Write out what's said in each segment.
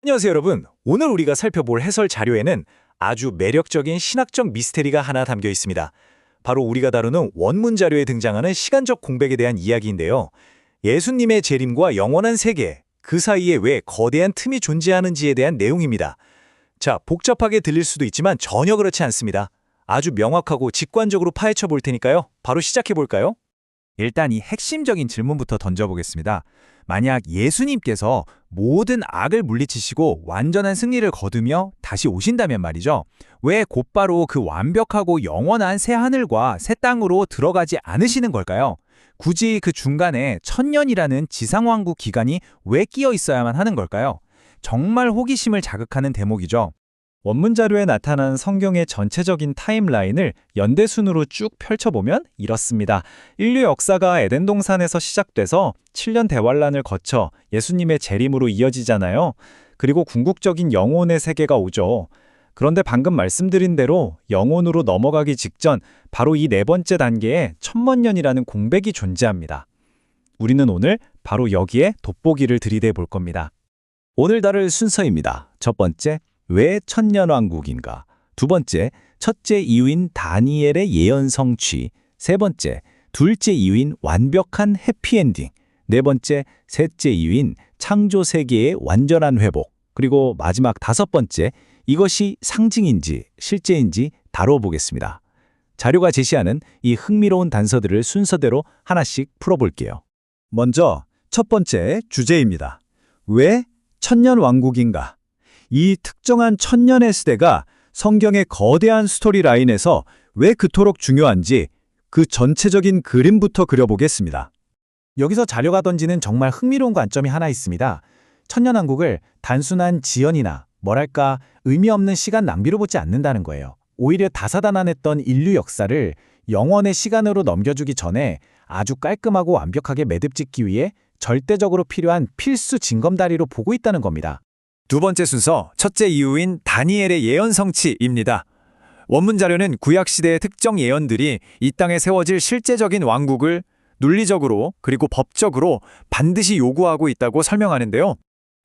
안녕하세요, 여러분. 오늘 우리가 살펴볼 해설 자료에는 아주 매력적인 신학적 미스테리가 하나 담겨 있습니다. 바로 우리가 다루는 원문 자료에 등장하는 시간적 공백에 대한 이야기인데요. 예수님의 재림과 영원한 세계, 그 사이에 왜 거대한 틈이 존재하는지에 대한 내용입니다. 자, 복잡하게 들릴 수도 있지만 전혀 그렇지 않습니다. 아주 명확하고 직관적으로 파헤쳐 볼 테니까요. 바로 시작해 볼까요? 일단 이 핵심적인 질문부터 던져보겠습니다. 만약 예수님께서 모든 악을 물리치시고 완전한 승리를 거두며 다시 오신다면 말이죠. 왜 곧바로 그 완벽하고 영원한 새 하늘과 새 땅으로 들어가지 않으시는 걸까요? 굳이 그 중간에 천년이라는 지상왕국 기간이 왜 끼어 있어야만 하는 걸까요? 정말 호기심을 자극하는 대목이죠. 원문 자료에 나타난 성경의 전체적인 타임라인을 연대순으로 쭉 펼쳐보면 이렇습니다. 인류 역사가 에덴 동산에서 시작돼서 7년 대환란을 거쳐 예수님의 재림으로 이어지잖아요. 그리고 궁극적인 영혼의 세계가 오죠. 그런데 방금 말씀드린 대로 영혼으로 넘어가기 직전 바로 이 네 번째 단계에 천만년이라는 공백이 존재합니다. 우리는 오늘 바로 여기에 돋보기를 들이대 볼 겁니다. 오늘 다룰 순서입니다. 첫 번째, 왜 천년왕국인가? 두 번째, 첫째 이유인 다니엘의 예언 성취. 세 번째, 둘째 이유인 완벽한 해피엔딩. 네 번째, 셋째 이유인 창조 세계의 완전한 회복. 그리고 마지막 다섯 번째, 이것이 상징인지 실제인지 다뤄보겠습니다. 자료가 제시하는 이 흥미로운 단서들을 순서대로 하나씩 풀어볼게요. 먼저 첫 번째 주제입니다. 왜 천년왕국인가? 이 특정한 천년의 시대가 성경의 거대한 스토리라인에서 왜 그토록 중요한지 그 전체적인 그림부터 그려보겠습니다. 여기서 자료가 던지는 정말 흥미로운 관점이 하나 있습니다. 천년왕국을 단순한 지연이나 뭐랄까 의미 없는 시간 낭비로 보지 않는다는 거예요. 오히려 다사다난했던 인류 역사를 영원의 시간으로 넘겨주기 전에 아주 깔끔하고 완벽하게 매듭짓기 위해 절대적으로 필요한 필수 징검다리로 보고 있다는 겁니다. 두 번째 순서, 첫째 이유인 다니엘의 예언 성취입니다. 원문 자료는 구약시대의 특정 예언들이 이 땅에 세워질 실제적인 왕국을 논리적으로 그리고 법적으로 반드시 요구하고 있다고 설명하는데요.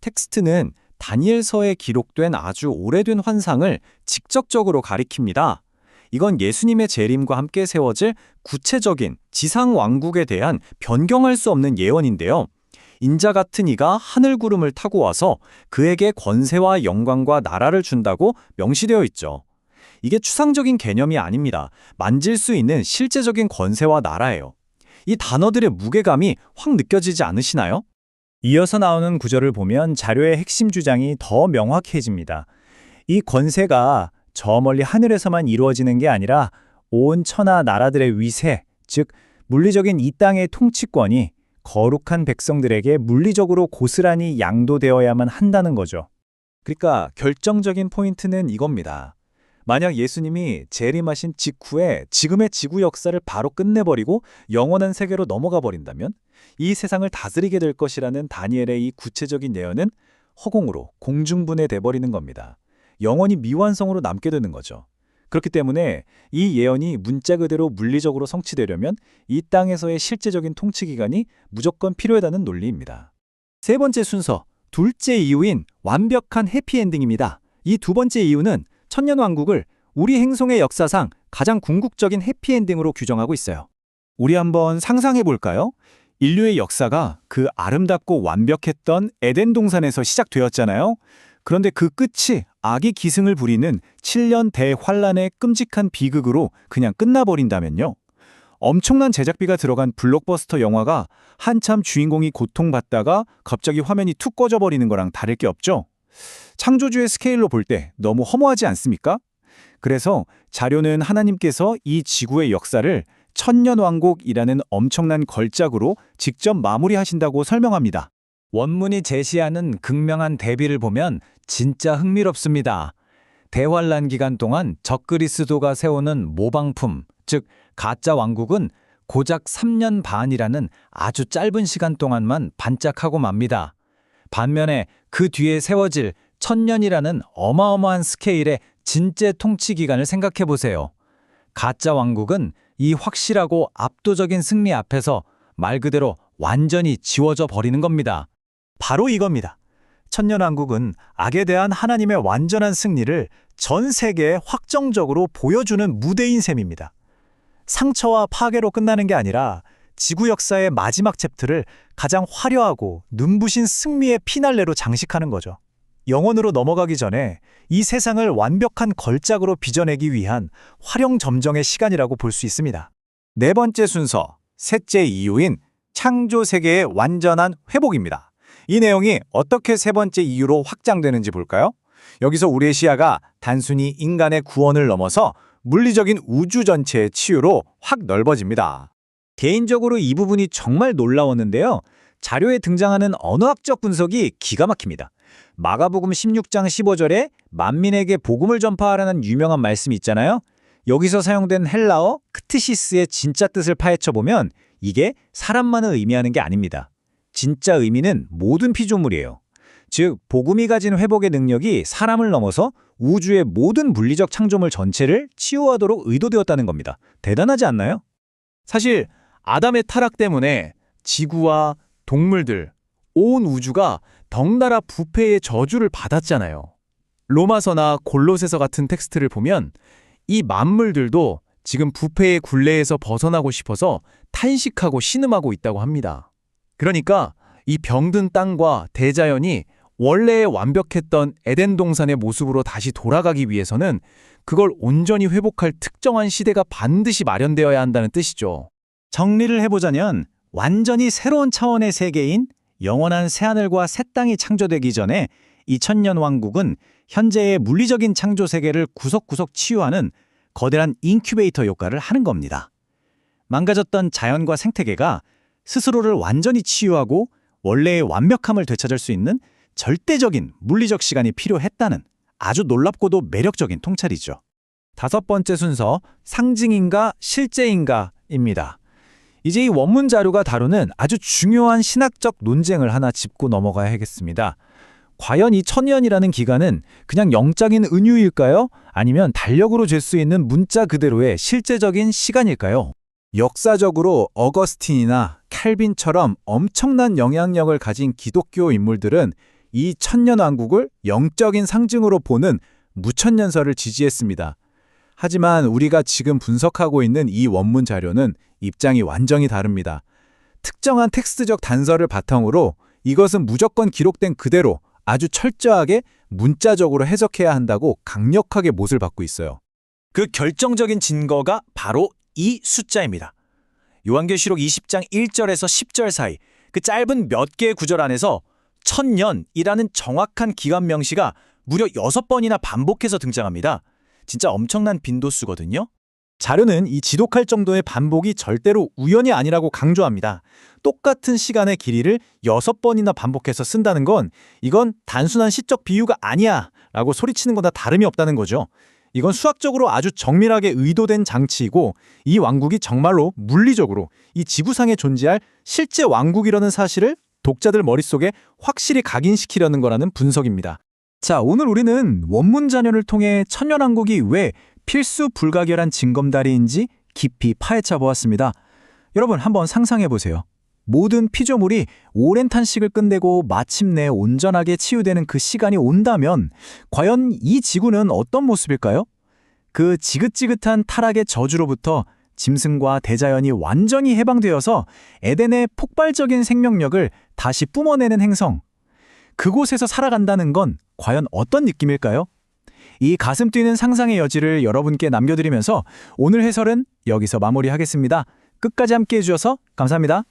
텍스트는 다니엘서에 기록된 아주 오래된 환상을 직접적으로 가리킵니다. 이건 예수님의 재림과 함께 세워질 구체적인 지상 왕국에 대한 변경할 수 없는 예언인데요. 인자 같은 이가 하늘 구름을 타고 와서 그에게 권세와 영광과 나라를 준다고 명시되어 있죠. 이게 추상적인 개념이 아닙니다. 만질 수 있는 실제적인 권세와 나라예요. 이 단어들의 무게감이 확 느껴지지 않으시나요? 이어서 나오는 구절을 보면 자료의 핵심 주장이 더 명확해집니다. 이 권세가 저 멀리 하늘에서만 이루어지는 게 아니라 온 천하 나라들의 위세, 즉 물리적인 이 땅의 통치권이 거룩한 백성들에게 물리적으로 고스란히 양도되어야만 한다는 거죠. 그러니까 결정적인 포인트는 이겁니다. 만약 예수님이 재림하신 직후에 지금의 지구 역사를 바로 끝내버리고 영원한 세계로 넘어가 버린다면 이 세상을 다스리게 될 것이라는 다니엘의 이 구체적인 예언은 허공으로 공중분해돼 버리는 겁니다. 영원히 미완성으로 남게 되는 거죠. 그렇기 때문에 이 예언이 문자 그대로 물리적으로 성취되려면 이 땅에서의 실제적인 통치 기간이 무조건 필요하다는 논리입니다. 세 번째 순서, 둘째 이유인 완벽한 해피엔딩입니다. 이 두 번째 이유는 천년왕국을 우리 행성의 역사상 가장 궁극적인 해피엔딩으로 규정하고 있어요. 우리 한번 상상해 볼까요? 인류의 역사가 그 아름답고 완벽했던 에덴 동산에서 시작되었잖아요. 그런데 그 끝이 악이 기승을 부리는 7년 대환란의 끔찍한 비극으로 그냥 끝나버린다면요. 엄청난 제작비가 들어간 블록버스터 영화가 한참 주인공이 고통받다가 갑자기 화면이 툭 꺼져버리는 거랑 다를 게 없죠. 창조주의 스케일로 볼 때 너무 허무하지 않습니까? 그래서 자료는 하나님께서 이 지구의 역사를 천년왕국이라는 엄청난 걸작으로 직접 마무리하신다고 설명합니다. 원문이 제시하는 극명한 대비를 보면 진짜 흥미롭습니다. 대환란 기간 동안 적그리스도가 세우는 모방품, 즉 가짜 왕국은 고작 3년 반이라는 아주 짧은 시간 동안만 반짝하고 맙니다. 반면에 그 뒤에 세워질 천년이라는 어마어마한 스케일의 진짜 통치 기간을 생각해 보세요. 가짜 왕국은 이 확실하고 압도적인 승리 앞에서 말 그대로 완전히 지워져 버리는 겁니다. 바로 이겁니다. 천년왕국은 악에 대한 하나님의 완전한 승리를 전 세계에 확정적으로 보여주는 무대인 셈입니다. 상처와 파괴로 끝나는 게 아니라 지구 역사의 마지막 챕터를 가장 화려하고 눈부신 승리의 피날레로 장식하는 거죠. 영원으로 넘어가기 전에 이 세상을 완벽한 걸작으로 빚어내기 위한 활용점정의 시간이라고 볼 수 있습니다. 네 번째 순서, 셋째 이유인 창조 세계의 완전한 회복입니다. 이 내용이 어떻게 세 번째 이유로 확장되는지 볼까요? 여기서 우리의 시야가 단순히 인간의 구원을 넘어서 물리적인 우주 전체의 치유로 확 넓어집니다. 개인적으로 이 부분이 정말 놀라웠는데요. 자료에 등장하는 언어학적 분석이 기가 막힙니다. 마가복음 16장 15절에 만민에게 복음을 전파하라는 유명한 말씀이 있잖아요. 여기서 사용된 헬라어 크트시스의 진짜 뜻을 파헤쳐보면 이게 사람만을 의미하는 게 아닙니다. 진짜 의미는 모든 피조물이에요. 즉, 복음이 가진 회복의 능력이 사람을 넘어서 우주의 모든 물리적 창조물 전체를 치유하도록 의도되었다는 겁니다. 대단하지 않나요? 사실 아담의 타락 때문에 지구와 동물들, 온 우주가 덩달아 부패의 저주를 받았잖아요. 로마서나 골로새서 같은 텍스트를 보면 이 만물들도 지금 부패의 굴레에서 벗어나고 싶어서 탄식하고 신음하고 있다고 합니다. 그러니까 이 병든 땅과 대자연이 원래의 완벽했던 에덴 동산의 모습으로 다시 돌아가기 위해서는 그걸 온전히 회복할 특정한 시대가 반드시 마련되어야 한다는 뜻이죠. 정리를 해보자면 완전히 새로운 차원의 세계인 영원한 새하늘과 새 땅이 창조되기 전에 이 천년 왕국은 현재의 물리적인 창조 세계를 구석구석 치유하는 거대한 인큐베이터 효과를 하는 겁니다. 망가졌던 자연과 생태계가 스스로를 완전히 치유하고 원래의 완벽함을 되찾을 수 있는 절대적인 물리적 시간이 필요했다는 아주 놀랍고도 매력적인 통찰이죠. 다섯 번째 순서, 상징인가 실제인가입니다. 이제 이 원문 자료가 다루는 아주 중요한 신학적 논쟁을 하나 짚고 넘어가야겠습니다. 과연 이 천년이라는 기간은 그냥 영적인 은유일까요? 아니면 달력으로 잴 수 있는 문자 그대로의 실제적인 시간일까요? 역사적으로 어거스틴이나 캘빈처럼 엄청난 영향력을 가진 기독교 인물들은 이 천년왕국을 영적인 상징으로 보는 무천년설을 지지했습니다. 하지만 우리가 지금 분석하고 있는 이 원문 자료는 입장이 완전히 다릅니다. 특정한 텍스트적 단서를 바탕으로 이것은 무조건 기록된 그대로 아주 철저하게 문자적으로 해석해야 한다고 강력하게 못을 받고 있어요. 그 결정적인 증거가 바로 이 숫자입니다. 요한계시록 20장 1절에서 10절 사이 그 짧은 몇 개의 구절 안에서 천년이라는 정확한 기간 명시가 무려 6번이나 반복해서 등장합니다. 진짜 엄청난 빈도수거든요. 자료는 이 지독할 정도의 반복이 절대로 우연이 아니라고 강조합니다. 똑같은 시간의 길이를 6번이나 반복해서 쓴다는 건 이건 단순한 시적 비유가 아니야 라고 소리치는 거나 다름이 없다는 거죠. 이건 수학적으로 아주 정밀하게 의도된 장치이고 이 왕국이 정말로 물리적으로 이 지구상에 존재할 실제 왕국이라는 사실을 독자들 머릿속에 확실히 각인시키려는 거라는 분석입니다. 자, 오늘 우리는 원문 자료를 통해 천년왕국이 왜 필수 불가결한 징검다리인지 깊이 파헤쳐 보았습니다. 여러분 한번 상상해 보세요. 모든 피조물이 오랜 탄식을 끝내고 마침내 온전하게 치유되는 그 시간이 온다면 과연 이 지구는 어떤 모습일까요? 그 지긋지긋한 타락의 저주로부터 짐승과 대자연이 완전히 해방되어서 에덴의 폭발적인 생명력을 다시 뿜어내는 행성. 그곳에서 살아간다는 건 과연 어떤 느낌일까요? 이 가슴 뛰는 상상의 여지를 여러분께 남겨드리면서 오늘 해설은 여기서 마무리하겠습니다. 끝까지 함께해 주셔서 감사합니다.